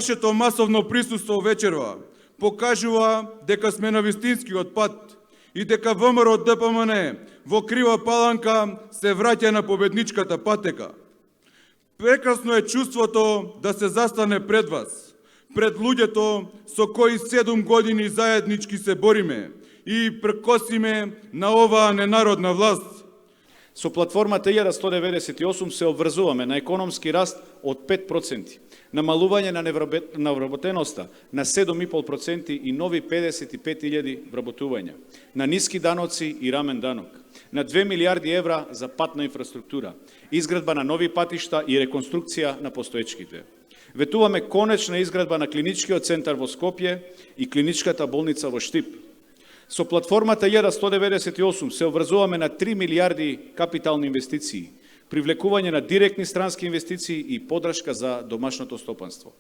Вашето масовно присуство вечерва покажува дека сме на вистинскиот пат и дека ВМРО ДПМН во крива паланка се враќа на победничката патека. Прекрасно е чувството да се застане пред вас, пред луѓето со кои 7 години заеднички се бориме и прекосиме на оваа ненародна власт. Со платформата 1198 се обврзуваме на економски раст од 5%, намалување на невработеноста на 7,5% и нови 55.000 вработувања, на ниски даноци и рамен данок, на 2 милиарди евра за патна инфраструктура, изградба на нови патишта и реконструкција на постоечките. Ветуваме конечна изградба на клиничкиот центар во Скопје и клиничката болница во Штип. Со платформата 1198 се обврзуваме на 3 милиарди капитални инвестиции, привлекување на директни странски инвестиции и подршка за домашното стопанство.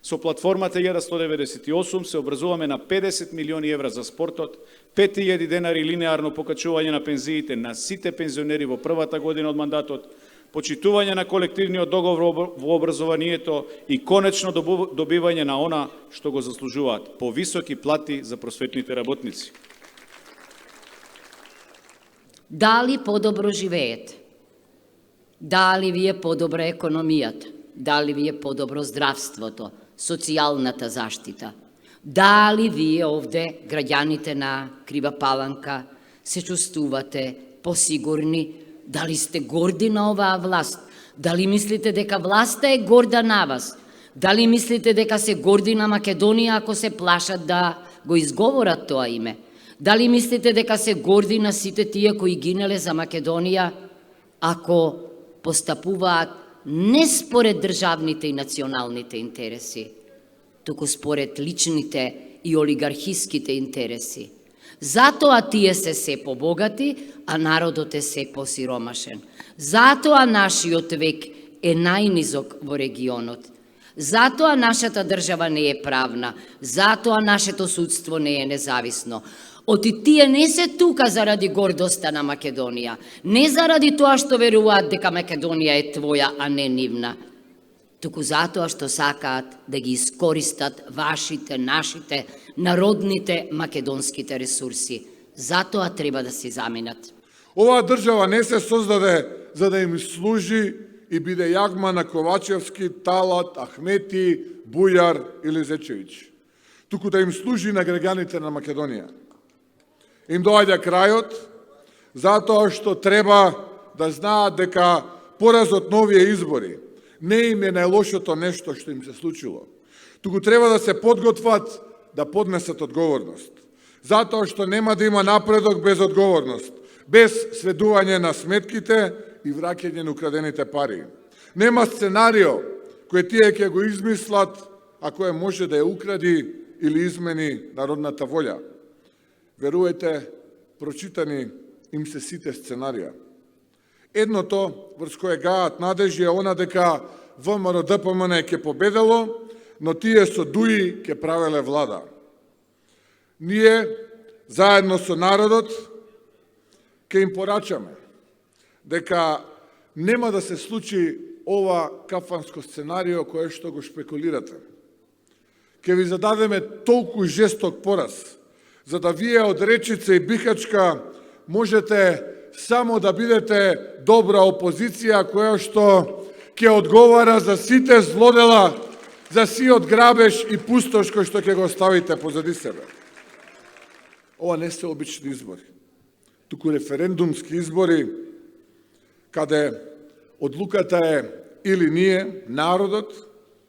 Со платформата 1198 се обврзуваме на 50 милиони евра за спортот, 5.000 денари линеарно покачување на пензиите на сите пензионери во првата година од мандатот, почитување на колективниот договор во образованието и конечно добивање на она што го заслужуваат, повисоки плати за просветните работници. Дали подобро живеете? Дали ви е подобра економијата? Дали ви е подобро здравството, социјалната заштита? Дали вие овде, граѓаните на Крива Паланка, се чувствувате посигурни? Дали сте горди на оваа власт? Дали мислите дека власта е горда на вас? Дали мислите дека се горди на Македонија ако се плашат да го изговорат тоа име? Дали мислите дека се горди на сите тие кои гинеле за Македонија ако постапуваат не според државните и националните интереси, туку според личните и олигархиските интереси? Затоа тие се побогати, а народот е се посиромашен. Затоа нашиот век е најнизок во регионот. Затоа нашата држава не е правна. Затоа нашето судство не е независно. Оти тие не се тука заради гордоста на Македонија, не заради тоа што веруваат дека Македонија е твоја, а не нивна, туку затоа што сакаат да ги искористат вашите, нашите, народните македонските ресурси. Затоа треба да се заминат. Оваа држава не се создаде за да им служи и биде јагма на Ковачевски, Талат, Ахмети, Бујар или Зечевиќ, туку да им служи на граѓаните на Македонија. Им доаѓа крајот, затоа што треба да знаат дека поразот на овие избори не им е најлошото нешто што им се случило, туку треба да се подготват да поднесат одговорност. Затоа што нема да има напредок без одговорност, без сведување на сметките и враќање на украдените пари. Нема сценарио кој тие ќе го измислат, а кој може да ја укради или измени народната волја. Веруете, прочитани им се сите сценарија. Едното врз кое гаат надежи е она дека ВМРО ДПМН ќе победело, но тие со ДУИ ќе правеле влада. Ние, заедно со народот, ќе им порачаме дека нема да се случи ова кафанско сценарио кое што го шпекулирате. Ќе ви зададеме толку жесток пораз, за да вие од Речица и Бихачка можете само да бидете добра опозиција која што ќе одговара за сите злодела, за сиот грабеж и пустош кој што ќе го ставите позади себе. Ова не се обични избори, туку референдумски избори, каде одлуката е или ние, народот,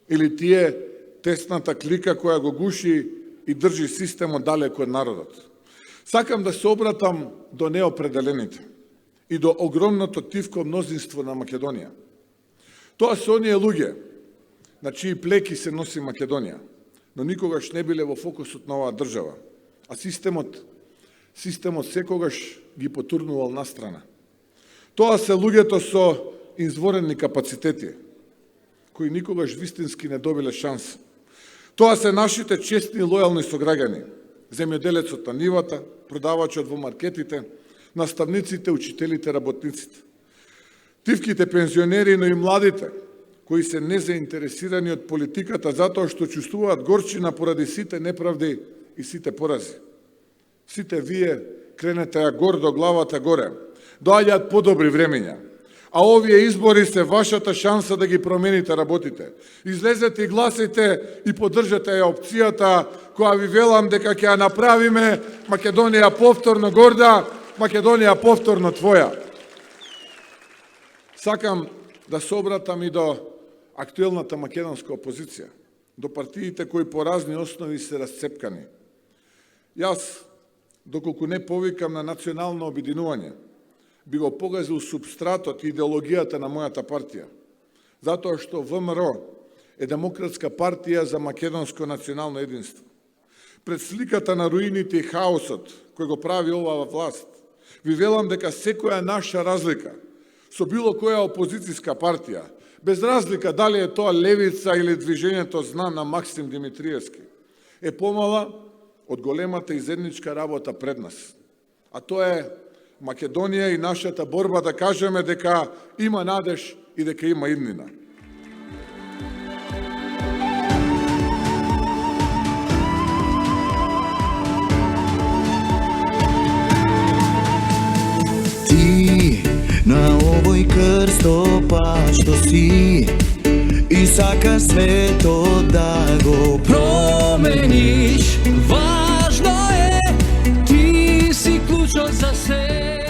или тие, тесната клика која го гуши и држи системот далеко од народот. Сакам да се обратам до неопределените и до огромното тивко мнозинство на Македонија. Тоа се оние луѓе на чии плеки се носи Македонија, но никогаш не биле во фокусот на оваа држава, а системот секогаш ги потурнувал настрана. Тоа се луѓето со изворени капацитети, кои никогаш вистински не добиле шанс. Тоа се нашите честни и лојални сограѓани, земјоделецот на нивата, продавачот во маркетите, наставниците, учителите, работниците. Тивките пензионери, но и младите, кои се незаинтересирани од политиката затоа што чувствуваат горчина поради сите неправди и сите порази. Сите вие кренете ја гордо главата горе. Доаѓаат подобри времења. А овие избори се вашата шанса да ги промените работите. Излезете и гласите и поддржате ја опцијата која ви велам дека ќе ја направиме Македонија повторно горда, Македонија повторно твоја. Сакам да се обратам и до актуелната македонска опозиција, до партиите кои по разни основи се расцепкани. Јас, доколку не повикам на национално обединување, би го погазил субстратот и идеологијата на мојата партија, затоа што ВМРО е демократска партија за македонско национално единство. Пред сликата на руините и хаосот кој го прави оваа власт, ви велам дека секоја наша разлика со било која опозицијска партија, без разлика дали е тоа левица или движењето Знам на Максим Димитриевски, е помала од големата и заедничка работа пред нас. А тоа е Македонија и нашата борба да кажеме дека има надеж и дека има иднина. Ти на овој крстопат што си и сакаш светот да го промениш. Важно е, ти си клучот за се.